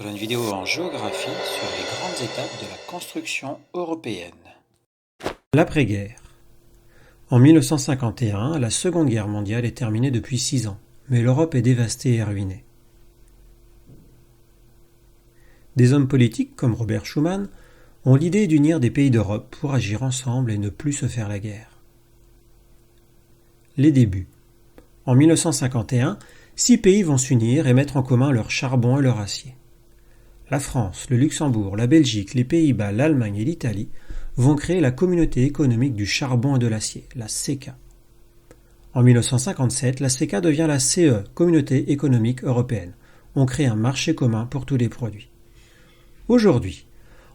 Voilà une vidéo en géographie sur les grandes étapes de la construction européenne. L'après-guerre. En 1951, la Seconde Guerre mondiale est terminée depuis 6 ans, mais l'Europe est dévastée et ruinée. Des hommes politiques comme Robert Schuman ont l'idée d'unir des pays d'Europe pour agir ensemble et ne plus se faire la guerre. Les débuts. En 1951, 6 pays vont s'unir et mettre en commun leur charbon et leur acier. La France, le Luxembourg, la Belgique, les Pays-Bas, l'Allemagne et l'Italie vont créer la Communauté économique du charbon et de l'acier, la CECA. En 1957, la CECA devient la CE, Communauté économique européenne. On crée un marché commun pour tous les produits. Aujourd'hui,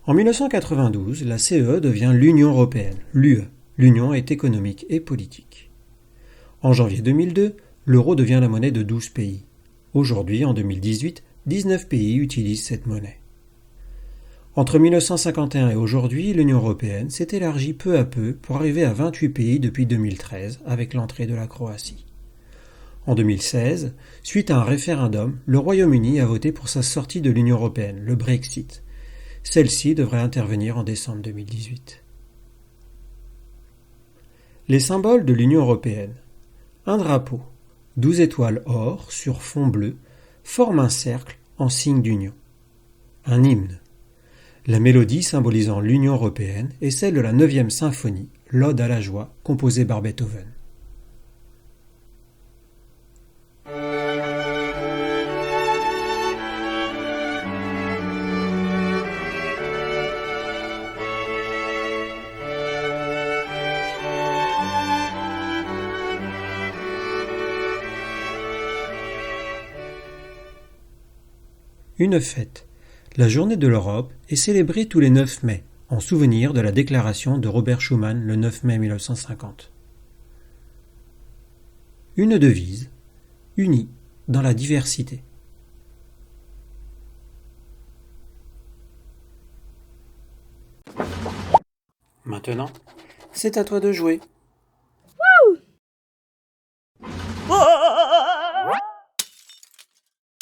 en 1992, la CE devient l'Union européenne, l'UE. L'Union est économique et politique. En janvier 2002, l'euro devient la monnaie de 12 pays. Aujourd'hui, en 2018, 19 pays utilisent cette monnaie. Entre 1951 et aujourd'hui, l'Union européenne s'est élargie peu à peu pour arriver à 28 pays depuis 2013 avec l'entrée de la Croatie. En 2016, suite à un référendum, le Royaume-Uni a voté pour sa sortie de l'Union européenne, le Brexit. Celle-ci devrait intervenir en décembre 2018. Les symboles de l'Union européenne. Un drapeau, 12 étoiles or sur fond bleu, forme un cercle en signe d'union. Un hymne. La mélodie symbolisant l'Union européenne est celle de la 9e symphonie, l'Ode à la joie, composée par Beethoven. Une fête. La journée de l'Europe est célébrée tous les 9 mai, en souvenir de la déclaration de Robert Schuman le 9 mai 1950. Une devise. Unis dans la diversité. Maintenant, c'est à toi de jouer.